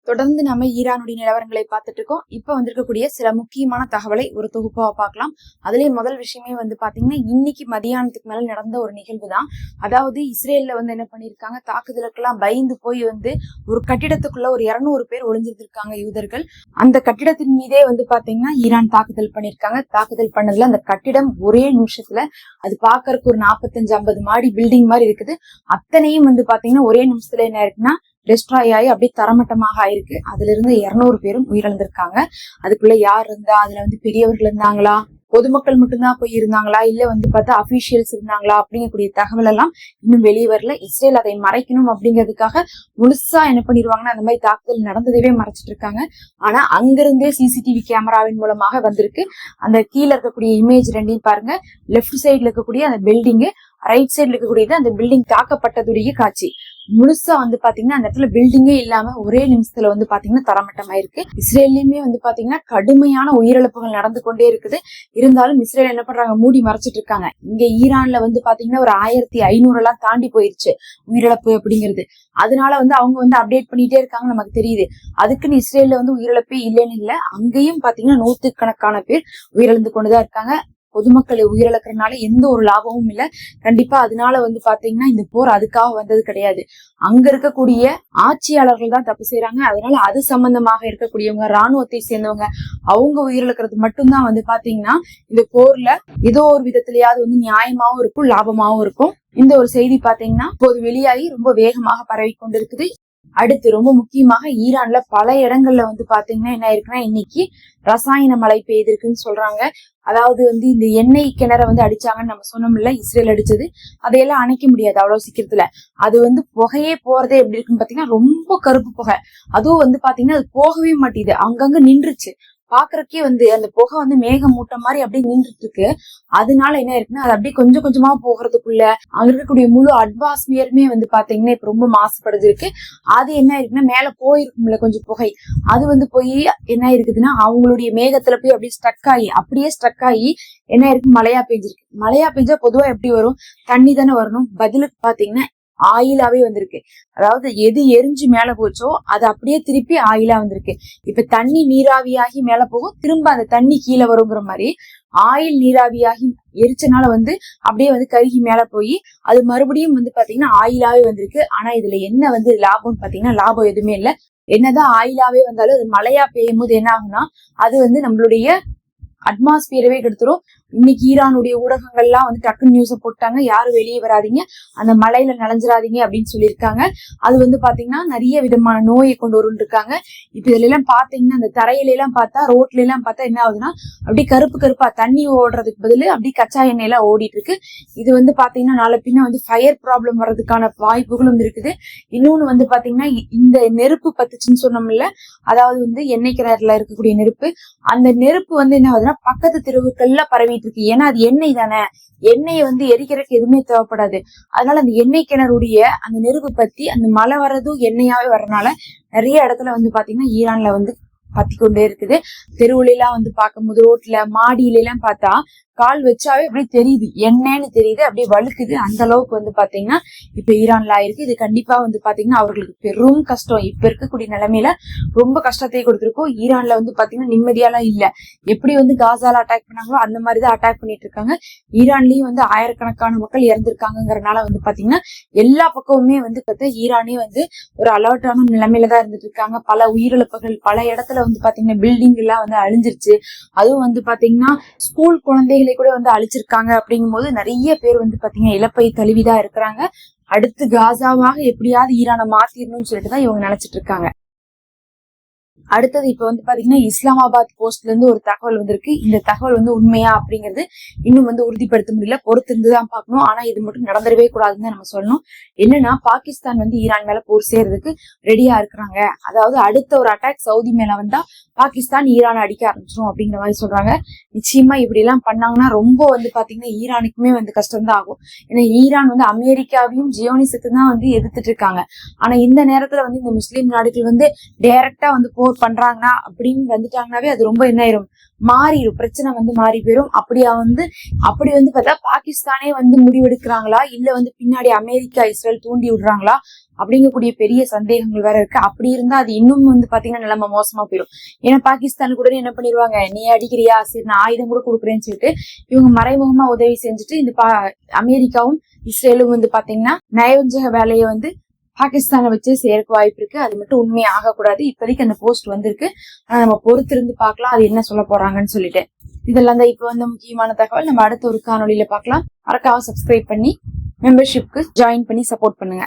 தொடர்ந்து நம்ம ஈரானுடைய நிலவரங்களை பார்த்துட்டு இருக்கோம். இப்ப வந்திருக்கக்கூடிய சில முக்கியமான தகவலை ஒரு தொகுப்பாக பார்க்கலாம். அதுலயும் முதல் விஷயமே பாத்தீங்கன்னா இன்னைக்கு மதியானத்துக்கு மேல நடந்த ஒரு நிகழ்வு தான். அதாவது இஸ்ரேல்ல என்ன பண்ணிருக்காங்க, தாக்குதலுக்கெல்லாம் பயந்து போய் ஒரு கட்டிடத்துக்குள்ள ஒரு 200 பேர் ஒளிஞ்சிருந்திருக்காங்க யூதர்கள். அந்த கட்டிடத்தின் மீதே பாத்தீங்கன்னா ஈரான் தாக்குதல் பண்ணிருக்காங்க. தாக்குதல் பண்ணதுல அந்த கட்டிடம் ஒரே நிமிஷத்துல அது பாக்குறதுக்கு ஒரு 45-50 மாடி பில்டிங் மாதிரி இருக்குது. அத்தனையும் பாத்தீங்கன்னா ஒரே நிமிஷத்துல என்ன இருக்குன்னா டெஸ்ட்ராய் ஆகி அப்படியே தரமட்டமாக ஆயிருக்கு. அதுல இருந்து 200 பேரும் உயிரிழந்திருக்காங்க. அதுக்குள்ள யார் இருந்தா, அதுல பெரியவர்கள் இருந்தாங்களா, பொதுமக்கள் மட்டும்தான் போய் இருந்தாங்களா, இல்ல பார்த்தா அபிஷியல்ஸ் இருந்தாங்களா அப்படிங்கக்கூடிய தகவல் எல்லாம் இன்னும் வெளியே வரல. இஸ்ரேல் அதை மறைக்கணும் அப்படிங்கிறதுக்காக முழுசா என்ன பண்ணிருவாங்கன்னா அந்த மாதிரி தாக்குதல் நடந்ததவே மறைச்சிட்டு இருக்காங்க. ஆனா அங்கிருந்தே சிசிடிவி கேமராவின் மூலமாக வந்திருக்கு. அந்த கீழே இருக்கக்கூடிய இமேஜ் ரெண்டையும் பாருங்க. லெப்ட் சைட்ல இருக்கக்கூடிய அந்த பில்டிங், ரைட் சைட்ல இருக்கக்கூடியது அந்த பில்டிங் தாக்கப்பட்டதுடைய காட்சி. முழுசா பாத்தீங்கன்னா அந்த இடத்துல பில்டிங்கே இல்லாம ஒரே நிமிஷத்துல பாத்தீங்கன்னா தரமட்டமாயிருக்கு. இஸ்ரேல்லயுமே பாத்தீங்கன்னா கடுமையான உயிரிழப்புகள் நடந்து கொண்டே இருக்குது. இருந்தாலும் இஸ்ரேல் என்ன பண்றாங்க, மூடி மறைச்சிட்டு இருக்காங்க. இங்க ஈரான்ல பாத்தீங்கன்னா ஒரு 1500 எல்லாம் தாண்டி போயிருச்சு உயிரிழப்பு அப்படிங்கிறது. அதனால அவங்க அப்டேட் பண்ணிட்டே இருக்காங்க, நமக்கு தெரியுது. அதுக்குன்னு இஸ்ரேல்ல உயிரிழப்பே இல்லைன்னு இல்ல, அங்கேயும் பாத்தீங்கன்னா 100கணக்கான பேர் உயிரிழந்து கொண்டுதான் இருக்காங்க. பொதுமக்களை உயிரிழக்கிறதுனால எந்த ஒரு லாபமும் இல்ல. கண்டிப்பா அதனால பாத்தீங்கன்னா இந்த போர் அதுக்காக வந்தது கிடையாது. அங்க இருக்கக்கூடிய ஆட்சியாளர்கள் தான் தப்பு செய்யறாங்க. அதனால அது சம்பந்தமாக இருக்கக்கூடியவங்க, ராணுவத்தை சேர்ந்தவங்க, அவங்க உயிரிழக்கிறது மட்டும்தான் பாத்தீங்கன்னா இந்த போர்ல ஏதோ ஒரு விதத்திலேயாவது நியாயமாவும் இருக்கும், லாபமாவும் இருக்கும். இந்த ஒரு செய்தி பாத்தீங்கன்னா இப்போது வெளியாகி ரொம்ப வேகமாக பரவி கொண்டிருக்குது. அடுத்து ரொம்ப முக்கியமாக ஈரான்ல பல இடங்கள்ல பாத்தீங்கன்னா என்ன ஆயிருக்குன்னா இன்னைக்கு ரசாயன மழை பெய்திருக்குன்னு சொல்றாங்க. அதாவது இந்த எண்ணெய் கிணற அடிச்சாங்கன்னு நம்ம சொன்னோம்ல, இஸ்ரேல் அடிச்சது. அதையெல்லாம் அணைக்க முடியாது அவ்வளவு சீக்கிரத்துல. அது புகையே போறதே எப்படி இருக்குன்னு பாத்தீங்கன்னா ரொம்ப கருப்பு புகை. அதுவும் பாத்தீங்கன்னா அது போகவே மாட்டேது, அங்கங்க நின்றுச்சு. பாக்குறக்கே அந்த புகை மேகம் மூட்டை மாதிரி அப்படியே நின்றுட்டு இருக்கு. அதனால என்ன இருக்குன்னா அது அப்படியே கொஞ்சம் கொஞ்சமா போகிறதுக்குள்ள அங்க இருக்கக்கூடிய முழு அட்மாஸ்பியருமே பாத்தீங்கன்னா இப்ப ரொம்ப மாசுபடுது இருக்கு. அது என்ன இருக்குன்னா மேல போயிருக்கும்ல கொஞ்சம் புகை, அது போய் என்ன இருக்குதுன்னா அவங்களுடைய மேகத்துல போய் அப்படியே ஸ்ட்ரக் ஆகி என்ன இருக்கு, மழையா பெஞ்சிருக்கு. மழையா பெஞ்சா பொதுவா எப்படி வரும், தண்ணி தானே வரணும். பதிலுக்கு பாத்தீங்கன்னா ஆயிலாவே வந்திருக்கு. அதாவது எது எரிஞ்சு மேல போச்சோ அது அப்படியே திருப்பி ஆயிலா வந்திருக்கு. இப்ப தண்ணி நீராவியாகி மேல போகும், திரும்ப அந்த தண்ணி கீழே வருங்கிற மாதிரி ஆயில் நீராவியாகி எரிச்சனால அப்படியே கருகி மேல போய் அது மறுபடியும் பாத்தீங்கன்னா ஆயிலாவே வந்திருக்கு. ஆனா இதுல என்ன லாபம்னு பாத்தீங்கன்னா லாபம் எதுவுமே இல்ல. என்னதான் ஆயிலாவே வந்தாலும் அது மழையா பெய்யும் போது என்ன ஆகும்னா அது நம்மளுடைய அட்மாஸ்பியரவே கெடுத்துரும். இன்னைக்கு ஈரானுடைய ஊடகங்கள்லாம் டக்குன்னு நியூஸ போட்டாங்க, யாரும் வெளியே வராதிங்க, அந்த மலையில நனைஞ்சிராதீங்க அப்படின்னு சொல்லியிருக்காங்க. அது பாத்தீங்கன்னா நிறைய விதமான நோயை கொண்டு வரும்னு இருக்காங்க. இப்ப இதுல எல்லாம் பாத்தீங்கன்னா அந்த தரையில எல்லாம் பார்த்தா, ரோட்ல எல்லாம் பார்த்தா என்ன ஆகுதுன்னா அப்படியே கருப்பு கருப்பா தண்ணி ஓடுறதுக்கு பதில் அப்படியே கச்சா எண்ணெய் எல்லாம் ஓடிட்டு இருக்கு. இது பாத்தீங்கன்னா நாளை பின்ன ஃபயர் ப்ராப்ளம் வர்றதுக்கான வாய்ப்புகளும் இருக்குது. இன்னொன்னு பாத்தீங்கன்னா இந்த நெருப்பு பத்துச்சுன்னு சொன்னோம்ல, அதாவது எண்ணெய் கிணறுல இருக்கக்கூடிய நெருப்பு, அந்த நெருப்பு என்ன ஆகுதுன்னா பக்கத்து தெருவுக்கள்ல பரவிட்டு இருக்கு. ஏன்னா அது எண்ணெய் தானே, எண்ணெயை எரிக்கிறதுக்கு எதுவுமே தேவைப்படாது. அதனால அந்த எண்ணெய் கிணறுடைய அந்த நெருப்பு பத்தி அந்த மழை வர்றதும் எண்ணெயாவே வர்றதுனால நிறைய இடத்துல பாத்தீங்கன்னா ஈரான்ல பத்தி கொண்டே இருக்குது. தெருவுல எல்லாம் பார்க்கும்போது, ரோட்ல மாடியில எல்லாம் பார்த்தா கால் வச்சாவே அப்படியே தெரியுது, எண்ணெய்னு தெரியுது, அப்படியே வழுக்குது. அந்த அளவுக்கு பாத்தீங்கன்னா இப்ப ஈரான்ல ஆயிருக்கு. இது கண்டிப்பா பாத்தீங்கன்னா அவர்களுக்கு பெரும் கஷ்டம். இப்ப இருக்கக்கூடிய நிலைமையில ரொம்ப கஷ்டத்தை கொடுத்திருக்கோம். ஈரான்ல பாத்தீங்கன்னா நிம்மதியாலாம் இல்ல. எப்படி காசால அட்டாக் பண்ணாங்களோ அந்த மாதிரிதான் அட்டாக் பண்ணிட்டு இருக்காங்க. ஈரான்லயும் ஆயிரக்கணக்கான மக்கள் இறந்திருக்காங்கிறதுனால பாத்தீங்கன்னா எல்லா பக்கமுமே பார்த்தா ஈரானே ஒரு அலர்ட்டான நிலைமையில தான் இருந்துட்டு இருக்காங்க. பல உயிரிழப்புகள், பல இடத்துல பாத்தீங்கன்னா பில்டிங் எல்லாம் அழிஞ்சிருச்சு. அதுவும் பாத்தீங்கன்னா ஸ்கூல் குழந்தைகள் கூட அழிச்சிருக்காங்க. அப்படிங்கும் போது நிறைய பேர் பாத்தீங்கன்னா இழப்பை தழுவிதான் இருக்கிறாங்க. அடுத்து காசாவாக எப்படியாவது ஈரானை மாத்திரணும்னு சொல்லிட்டுதான் இவங்க நினைச்சிட்டு இருக்காங்க. அடுத்தது இப்ப பாத்தீங்கன்னா இஸ்லாமாபாத் போஸ்ட்ல இருந்து ஒரு தகவல் வந்திருக்கு. இந்த தகவல் உண்மையா அப்படிங்கிறது இன்னும் உறுதிப்படுத்த முடியல, பொறுத்து இருந்துதான் பாக்கணும். ஆனா இது மட்டும் நடந்துடவே கூடாதுன்னு நம்ம சொல்லணும். என்னன்னா பாகிஸ்தான் ஈரான் மேல போர் செய்யறதுக்கு ரெடியா இருக்கிறாங்க. அதாவது அடுத்த ஒரு அட்டாக் சவுதி மேல வந்தா பாகிஸ்தான் ஈரான் அடிக்க ஆரம்பிச்சிடும் அப்படிங்கிற மாதிரி சொல்றாங்க. நிச்சயமா இப்படி எல்லாம் பண்ணாங்கன்னா ரொம்ப பாத்தீங்கன்னா ஈரானுக்குமே கஷ்டம் தான் ஆகும். ஏன்னா ஈரான் அமெரிக்காவையும் ஜியோனிசத்தை தான் எதிர்த்துட்டு இருக்காங்க. ஆனா இந்த நேரத்துல இந்த முஸ்லீம் நாடுகள் டைரக்டா போர் போர் பண்றாங்கன்னா அப்படின்னு வந்துட்டாங்கன்னாவே அது ரொம்ப என்ன ஆயிரும், மாறிடும், பிரச்சனை வந்து மாறி போயிடும். அப்படி வந்து பார்த்தா பாகிஸ்தானே வந்து முடிவெடுக்கிறாங்களா இல்ல வந்து பின்னாடி அமெரிக்கா இஸ்ரேல் தூண்டி விடுறாங்களா அப்படிங்கக்கூடிய பெரிய சந்தேகங்கள் வேற இருக்கு. அப்படி இருந்தா அது இன்னும் வந்து பாத்தீங்கன்னா நிலைமை மோசமா போயிடும். ஏன்னா பாகிஸ்தானுக்கு உடனே என்ன பண்ணிடுவாங்க, நீ அடிக்கிறியா சரி நான் ஆயுதம் கூட கொடுக்குறேன்னு சொல்லிட்டு இவங்க மறைமுகமா உதவி செஞ்சுட்டு இந்த அமெரிக்காவும் இஸ்ரேலும் வந்து பாத்தீங்கன்னா நயவஞ்சக வேலையை வந்து பாகிஸ்தானை வச்சு சேர்க்க வாய்ப்பு இருக்கு. அது மட்டும் உண்மையா ஆகக்கூடாது. இப்போதைக்கு அந்த போஸ்ட் வந்திருக்கு, நம்ம பொறுத்திருந்து பார்க்கலாம் அது என்ன சொல்ல போறாங்கன்னு சொல்லிட்டு. இதெல்லாம் தான் இப்ப வந்து முக்கியமான தகவல். நம்ம அடுத்த ஒரு காணொலியில பார்க்கலாம். மறக்காம சப்ஸ்கிரைப் பண்ணி மெம்பர்ஷிப்க்கு ஜாயின் பண்ணி சப்போர்ட் பண்ணுங்க.